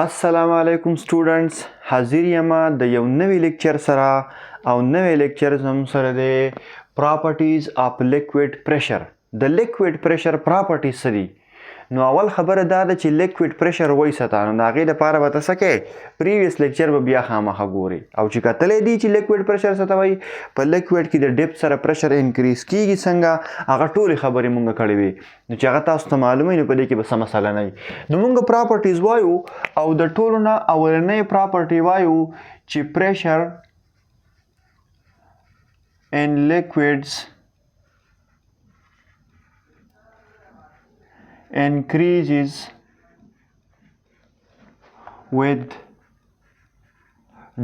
السلام علیکم سټوډنټس، حاضر یم د یو نوی لیکچر سره او نوی لیکچر زموږ سره دی پراپرټیز اف لیکوډ پریشر. د لیکوډ پریشر پراپرټیز څه دي؟ نو اول خبره دا ده چې لیکوډ پریشر وایي څه ته، نو د هغې دپاره به ته څه کوې، پریویس لیکچر به بیا خامخا ګورې او چې کتلی دي چې لیکوډ پریشر څه ته وایي. په لیکوډ کې د ډیپت سره پریشر انکریز کیږي څنګه، هغه ټولې خبرې مونږ کړې وي، نو چې هغه تاسو ته معلومه وي نو په دې کې به څه مسله نه وي. نو مونږ پراپرټیز وایو او د ټولو نه اولنۍ پراپرټي وایو چې پریشر in liquids increases with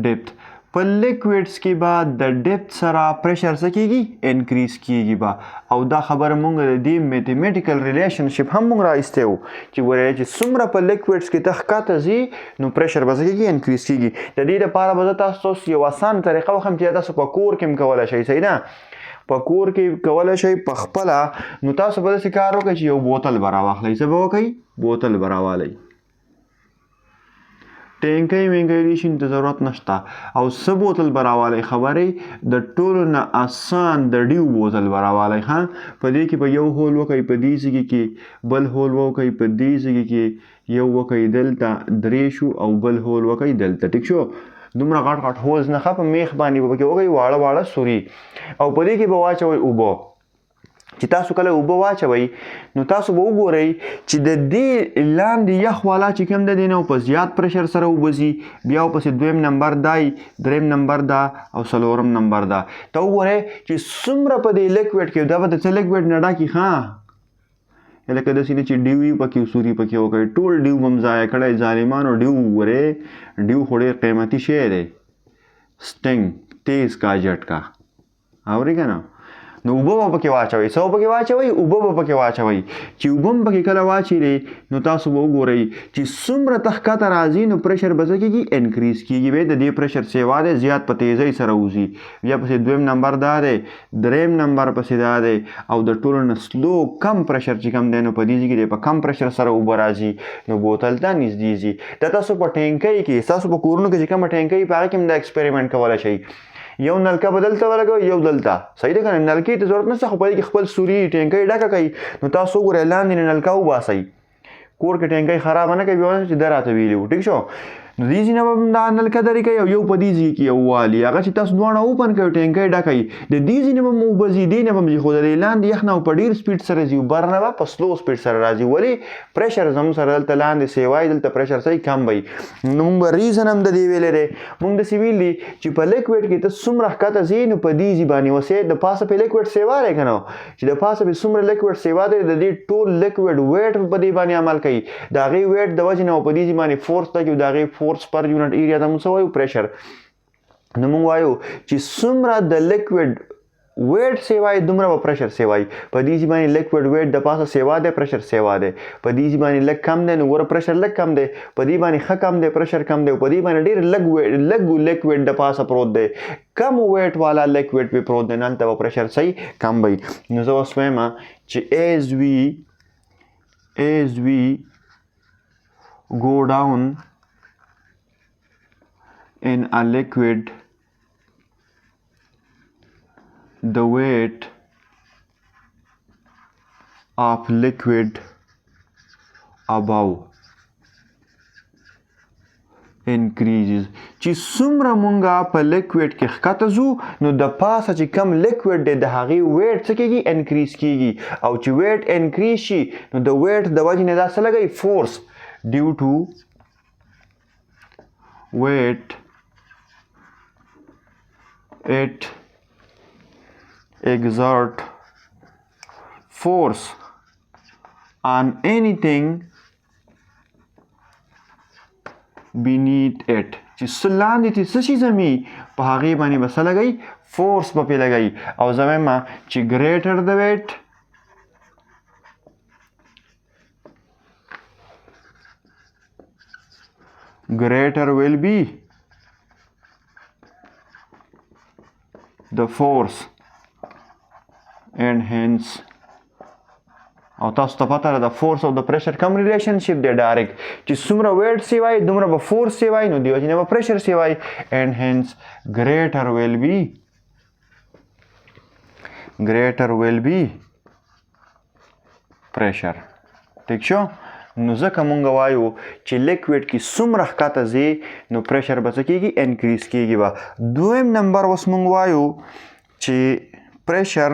depth. په لیکوډز کې به د ډیپت سره پریشر څه کیږي، انکریز کیږي به. او دا خبره مونږ د دې میتھمیټیکل ریلیشنشپ هم مونږ راایستی وو چې ګورئ چې څومره په لیکوډز کې ته ښکته ځي نو پریشر به څه کیږي، انکریز کیږي. د دې دپاره به زه تاسو یو اسانه طریقه وښیم چې تاسو په کور کې هم کولی شئ، صحیح ده؟ په کور کې کولی شئ په خپله. نو تاسو به داسې کار وکړئ چې یو بوتل به راواخلئ. څه به وکئ؟ بوتل به راوالئ. ټینکی وینکی دې شي نو ته ضرورت نشته. او څه بوتل به راوالئ خبرې، د ټولو نه اسان د ډیو بوتل به راوالئ. ښه، په دې کې به یو هول وکئ په دې ځګې کې، بل هول وکئ په دې ځګې کې، یو وکئ دلته، درې شو، او بل هول وکئ دلته. ټیک شو؟ دومره غټ غټ هولز نه، په میخ باندې به پکې وکئ واړه واړه سوري، او په دې کې به واچوئ اوبه. چې تاسو کله اوبه واچوئ نو تاسو به وګورئ چې د دې لاندې یخ والا چې کوم دی نه په زیات پریشر سره اوبه ځي، بیا ورپسې دویم نمبر دی، دریم نمبر ده او څلورم نمبر ده. ته وګورئ چې څومره په دې لیکوډ کې دا به د څه لیکوډ نه ډکي. ښه، لکه داسې نه چې ډیو وي پکې سوري پکې وکړئ، ټول ډیو به م ضایع کړی. ظالمانو ډیو وګورئ، ډیو خو ډېر قیمتي شی دی، سټنګ تیز کا جټکا، اورې که نه؟ نو اوبه به پکې واچوئ. څه به پکې واچوئ؟ اوبه به پکې واچوئ. چې اوبه هم پکې کله واچوئ نو تاسو به وګورئ چې څومره ته ښکته راځي نو پریشر به څه کېږي، انکریز کېږي. بیا د دې پریشر سیوا دی، زیات په تیزۍ سره وځي. بیا پسې دویم نمبر دا دی، دریم نمبر پسې دا دی، او د ټولو نه سلو کم پریشر چې کم دی نو په دې ځای کې دی په کم پریشر سره اوبه راځي نو بوتل ته نږدې ځي. دا تاسو په ټینکۍ کې، ستاسو په کورونو کې چې کومه ټینکۍ په هغه کې هم دا ایکسپریمنټ کولی شئ. یو نلکه به دلته ولګوئ، یو دلته، صحیح ده که نه؟ نلکې ته ضرورت نشته، خو په دې کې خپل سوري ټینکۍ ډکه کوئ نو تاسو وګورئ لاندې نه نلکه وباسئ. کور کې ټینکۍ خرابه نه کوي، بیا ونه چې ده راته ویلي وو. ټیک شو؟ نو دې ځای نه به دا نلکه درې کوئ او یو په دې ځای کې یو والي، هغه چې تاسو دواړه اوپن کوئ ټینکۍ ډکوئ، د دې ځای نه به اوبه ځي، دې نه به ځي، خو د دې لاندې یخ نه په ډېر سپیډ سره ځي، بر نه به په سلو سپیډ سره راځي. ولې؟ پریشر زموږ سره دلته لاندې سیوای، دلته پریشر صحیح کم وي. نو موږ به ریزن هم د دې ویلی دی، موږ داسې ویلي چې په لیکوډ کې ته څومره ښکته ځې نو په دې ځای باندې وسې د پاسه پې لیکوډ سیوا دی که نه، چې د پاسه پې څومره لیکوډ سیوا دی د دې ټول لیکوډ ویټ په دې باندې عمل کوي. د هغې ویټ د وجې نه په دې ځای باندې فورس لګي، د هغې فورس پر یونټ ایریا ته موږ څه وایو؟ پریشر. نو موږ وایو چې څومره د لیکوډ ویټ سیوای دومره به پریشر سیوای. په دې ځای باندې لیکوډ ویټ د پاسه سیوا دی، پریشر سیوا دی. په دې ځای باندې لږ کم دی نو ګوره پریشر لږ کم دی، په دې باندې ښه کم دی، پریشر کم دی، په دې باندې ډېر لږ لیکوډ د پاسه پروت دی، کم ویټ والا لیکوډ پې پروت دی، نو هلته به پریشر صحیح کم وي. نو زه اوس وایم چې as we go down in a liquid, the weight of liquid above increases. چې څومره مونږه په لیکوډ کې ښکته ځو نو د پاسه چې کم لیکوډ دی د هغې ویټ څه کېږي، انکریز کېږي. او چې ویټ انکریز شي نو د ویټ د وجې نه دا څه لګوي، فورس. ډیو ټو weight it exert force on anything beneath it. چې څه لاندې چې څه شي ځمي په هغې باندې به څه لګوي، فورس به پې لګوي. او زه وایم چې greater the weight greater will be the force and hence او تاسو ته پته ده د فورس او د پریشر کوم ریلیشنشپ دی ډایرکټ چې څومره ویټ سیوای دومره به فورس سیوای نو دیو جنه به پریشر سیوای and hence greater will be pressure. ٹھیک شو نو ځکه مونږ وایو چې لیکوډ کې څومره ښکته ځي نو پریشر به څه کېږي انکریز کېږي به. دویم نمبر اوس مونږ وایو چې پریشر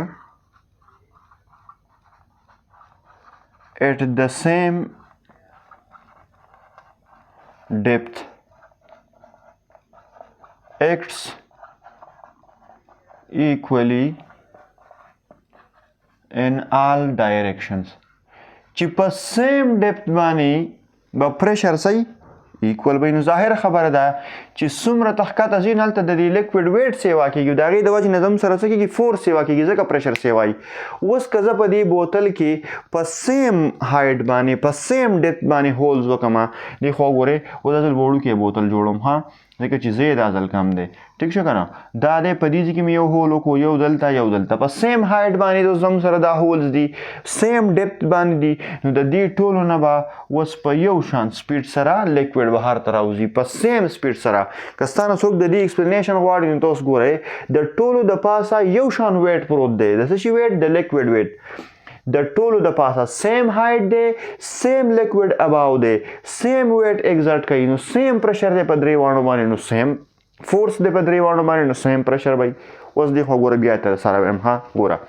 at the same depth acts equally in all directions. چې په سیم ډیپت باندې به پریشر صحیح ایکول وي نو ظاهره خبره ده چې څومره ته ښکته ځي نو هلته د دې لیکوډ ویټ سیوا کېږي د هغې د وجې نه زم سره څه کېږي فورس سیوا کېږي ځکه پریشر سیوایي. اوس که زه په دې بوتل کې په سیم هایټ باندې په سیم ډیپت باندې هولز وکړم دې خو وګورئ اوس داسې وړوکی بوتل جوړوم ها ځکه چې زه یې دا ځل کم دی ټیک شو که نه دا دی په دې ځای کې مې یو هول وکړو یو دلته په سیم هایټ باندې د زم سره دا هولز دي سیم ډیپت باندې دي نو د دې ټولو نه به اوس په یو شان سپیډ سره لیکوډ بهر ته راوځي په سیم سپیډ سره. که ستا نه څوک د دې ایکسپلینیشن غواړي نو ته اوس ګورئ د ټولو د پاسه یو شان ویټ پروت دی د څه شي ویټ د لیکوډ ویټ د ټولو د پاسه سیم هایټ دی سیم لیکوډ اباو دی سیم ویټ ایگزرټ کوي نو سیم پریشر دی په درې واړو باندې نو سیم فورس دی په درې واړو باندې نو سیم پریشر وي. اوس دې خو ګوره بیا ته سره وایم ها ګوره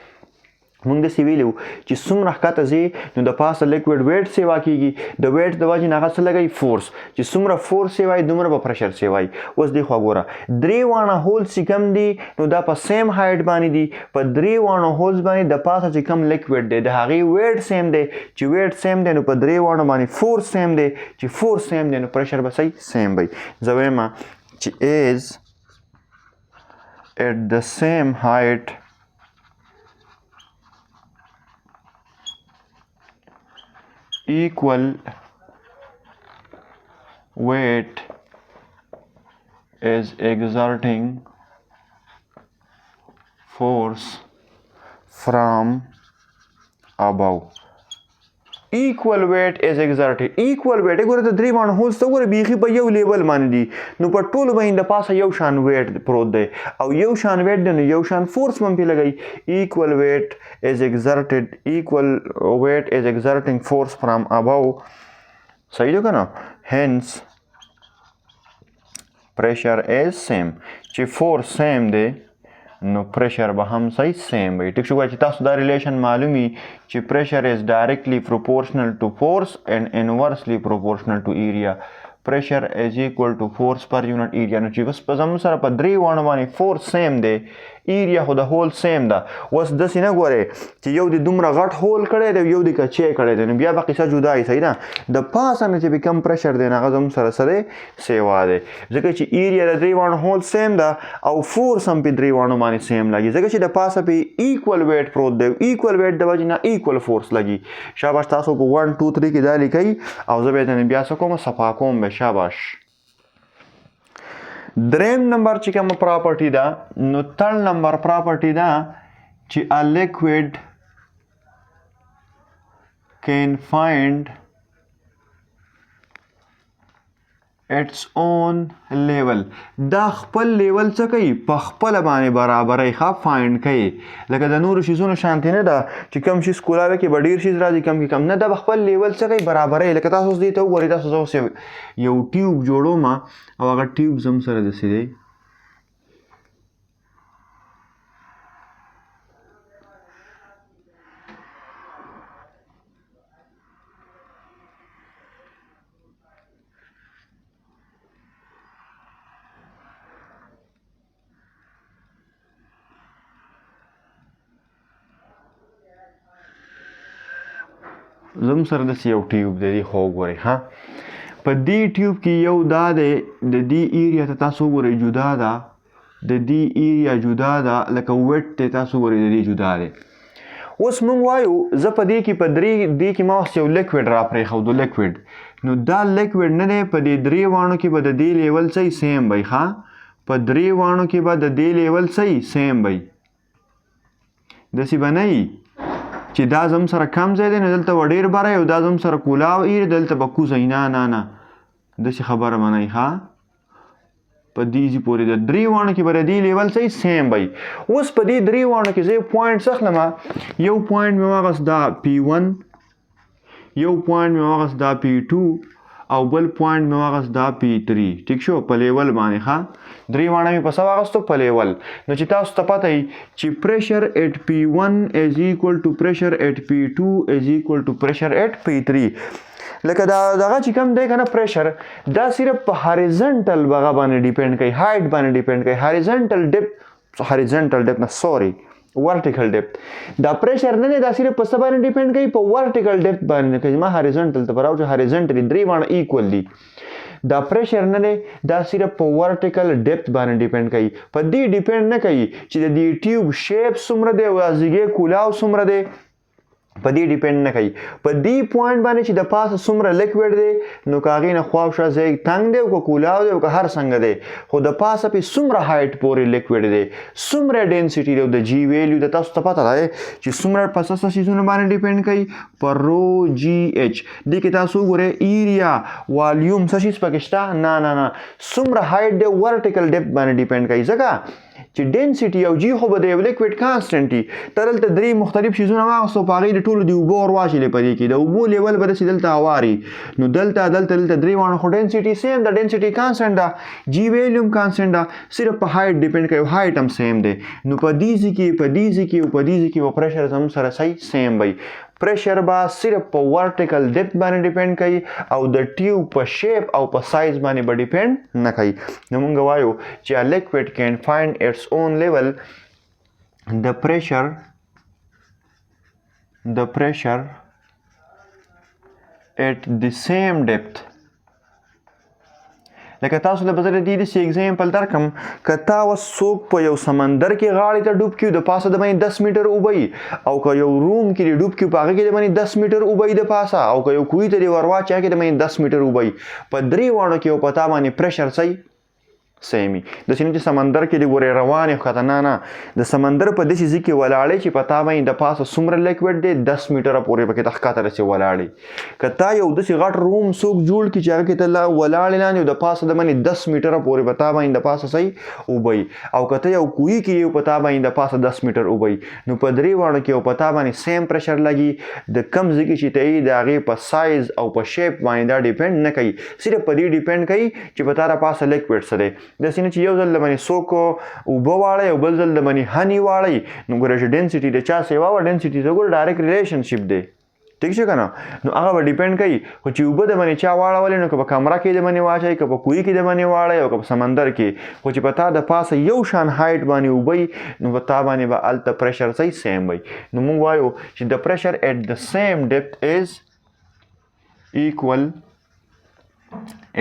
مونږ داسې ویلي وو چې څومره ښکته ځي نو د پاسه لیکوډ ویټ سیوا کېږي د ویټ د وجې نه هغه څه لګوي فورس چې څومره فورس سیوایي دومره به پریشر سیوایي. اوس دې خوا ګوره درې واړه هولز چې کم دي نو دا په سیم هایټ باندې دي په درې واړو هولز باندې د پاسه چې کم لیکوډ دی د هغې ویټ سیم دی چې ویټ سیم دی نو په درې واړو باندې فورس سیم دی چې فورس سیم دی نو پریشر به صحیح سیم وي. زه وایم چې is at the same height equal weight is exerting force from above. equal weight is exerted equal weight ګوره د درې باندې هولز ته ګوره بیخي په یو لیول باندې دي نو په ټولو باندې د پاسه یو شان ویټ پروت دی او یو شان ویټ دی نو یو شان فورس هم پې لګوي. equal weight is exerting force from above صحیح ده که نه hence pressure is same چې فورس سیم دی نو پریشر به هم صحیح سیم وي. ټیک شو چې تاسو دا ریلیشن معلومي چې پریشر is directly proportional to force and inversely proportional to area. pressure is equal to force per unit area نو چې اوس په زموږ سره په درې واړو باندې فورس سیم دی ایریا خو د هول سیم ده. اوس داسې نه ګورئ چې یو د دومره غټ هول کړی دی یو د کچې کړی دی نو بیا به قصه جدا وي صحیح ده د پاسه نه چې به کم پریشر دی نو هغه زموږ سره څه دی سیوا دی ځکه چې ایریا د درې واړو هول سیم ده او فورس هم په درې واړو باندې سیم لګي ځکه چې د پاسه په ایکول ویټ پروت دی ایکول ویټ د وجې نه ایکول فورس لګي. شاباش تاسو په 1 2 3 کې دا لیکئ او زه بیا ته بیا څه کوم صفا کوم به شاباش. دریم نمبر چې کومه پراپرټي ده نو تھرډ نمبر پراپرټي ده چې a liquid can find its own level دا خپل لیول څه کوي په خپله باندې برابرۍ ښه فایند کوي لکه د نورو شیزونو شانتې نه ده چې کم شیز کولاوی کې به ډېر شیز راځي کم کې کم نه دا به خپل لیول څه کوي برابرۍ لکه تاسو اوس دې ته وګورئ تاسو زه اوس یو ټیوب جوړوم او هغه ټیوب زم سره داسې دی زم سره داسې یو ټیوب دی خو وګورئ ها په دې ټیوب کې یو دا دی د دې ایریا ته تاسو وګورئ جدا ده د دې ایریا جدا ده لکه ویټ ته تاسو وګورئ د دې جدا دی. اوس موږ وایو زه په دې کې په دې کې ما اوس یو لیکوډ را پرېښودو لیکوډ نو دا لیکوډ نه دی په دې درې واڼو کې به د دې لیول صحیح سیم وي ښه په درې واڼو کې به د دې لیول صحیح سیم وي داسې به نه وي چې دا زم سره کم ځای دی نو دلته به ډېر بری او دا زم سره کولاو ایري دلته به کوزئ نه داسې خبره منئ ښه په دې پورې د درې واڼو کې به د دې لیول صحیح سیم وي. اوس په دې درې واڼو کې زه یو پوینټس اخلم. یو پوینټ مې واغست دا P1 یو پوینټ مې واغست دا P2 او بل پوینټ مې واغست دا P3 ټیک شو په لیول باندې ښه درې واڼه مې په څه واغستو په لیول. نو چې تاسو ته پته وي چې پریشر ایٹ P1 از ایکول ټو پریشر ایٹ P2 از ایکول ټو پریشر ایٹ P3 لکه دغه چې کوم دی کنه پریشر دا صرف په هاریزنټل بغه باندې ډیپند کوي هایټ باندې ډیپند کوي هاریزنټل ډیپت نه سوري ورټیکل ډیپت دا پریشر نه دی دا صرف په څه باندې ډیپند کوي په ورټیکل ډیپت باندې کوي ما هاریزنټل ته براو چې هاریزنټلی درې باندې ایکوال دي دا پریشر نه دی دا صرف په ورټیکل ډیپت باندې ډیپند کوي په دې ډیپند نه کوي چې د دې ټیوب شیپ څومره دی او ازګې کولاو څومره دی په دې ډیپند نه کوي په دې پوینټ باندې چې د پاسه څومره لیکوډ دی نو که هغې نه خواوشا ځای تنګ دی او که کولاو دی او که هر څنګه دی خو د پاسه پې څومره هایټ پورې لیکوډ دی څومره ډینسټي دی او د جي ویلیو د تاسو ته پته ده چې څومره په څه څیزونو باندې ډیپند کوي په رو جي ایچ دې کې تاسو وګورئ ایریا والیوم څه شیز پکې شته نه څومره هایټ دی ورټیکل ډیپت باندې ډیپند کوي ځکه چې ډینسټي او جی خو به د یو لیکوډ کانسټنټ وي ته دلته درې مختلف شیزونه واخیستو په هغې د ټولو د اوبو ور واچلې په دې کې د اوبو لیول به داسې دلته هواري نو دلته درې واڼه خو ډینسټي سیم ده ډینسټي کانسټنټ ده جی ویلیوم کانسټنټ ده صرف په هایټ ډیپند کوي هایټ هم سیم دی نو په دې ځای کې پریشر هم سره صحیح سیم وي پریشر به صرف په ورټیکل ډیپت باندې ډیپند کوي او د ټیوب په شیپ او په سایز باندې به ډیپند نه کوي نو موږ وایو چې a liquid can find its own level the pressure at the same depth لکه تاسو له بزر دې داسې اگزامپل درکم که تا اوس څوک په یو سمندر کې غاړې ته ډوب کړي د پاسه د باندې 10 میټر اوبه او که یو روم کې دې ډوب کړي په هغه کې د باندې 10 میټر اوبه د پاسه او که یو کوی ته دې ور واچي هغې کې د باندې 10 میټر اوبه په درې واڼو کې یو په تا باندې پریشر صحیح سیمي داسې نه چې سمندر کې دې ګورې روان یې ښکته نه د سمندر په داسې ځای کې ولاړې چې په تا باندې د پاسه څومره لیکوډ دی 10 میټره پورې پکې ته ښکته رسې ولاړې که تا یو داسې غټ روم څوک جوړ کړي چې هغه کې ته ولاړې لاندې او د پاسه د باندې 10 میټره پورې په تا باندې د پاسه صحیح اوبه او که ته یو کوی کې یو په تا باندې د پاسه 10 میټر اوبه نو په درې واڼو کې یو په تا باندې سیم پریشر لګي د کم ځای کې چې ته یې د هغې په سایز او په شیپ باندې دا ډیپند نه کوي صرف په دې ډیپند کوي چې په تا د پاسه لیکوډ څه دی داسې نه چې یو ځل د باندې څوک اوبه واړی او بل ځل د باندې هني واړی نو ګوره چې ډینسټي د چا سیوا وه ډینسټي ته ګوره ډایرکټ ریلیشنشپ دی ٹھیک شو که نه نو هغه به ډیپند کوي خو چې اوبه د باندې چا واړولې نو که په کمره کې د باندې واچوي که په کوی کې د باندې واړی او که په سمندر کې خو چې په تا د پاسه یو شان هایټ باندې اوبه نو په تا باندې به هلته پریشر صحیح سیم وي نو موږ وایو چې د پریشر ایٹ د سیم ډیپت از ایکول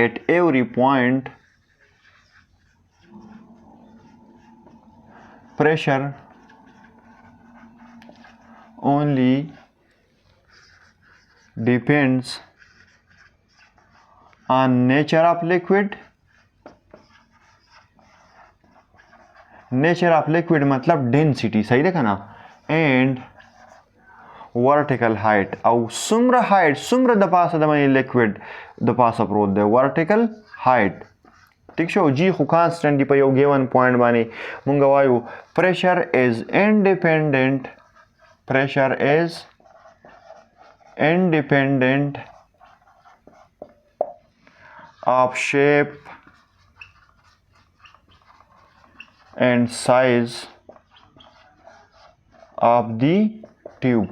ایٹ ایوری پوینٹ pressure only depends on nature of liquid मतलब density सही देखा ना and vertical height او څومره height څومره د پاسه د باندې liquid د پاسه پروت دی vertical height ٹھیک شو جی خو کانسټنټ دی په یو ګیون پوینټ باندې مونږ وایو پریشر از انډیپندنٹ of shape and size of the tube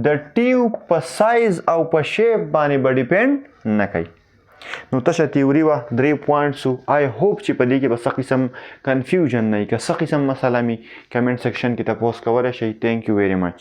د ټیوب په سایز او په شیپ باندې به ډیپند نه کوي نو تشه تیوري وه 3 پوینټس وو آی هوپ چې په دې کې به څه قسم کنفیوژن نه وي که څه قسم مسله مې کمنټ سیکشن کې تپوس کولی شئ تھینک یو ویری مچ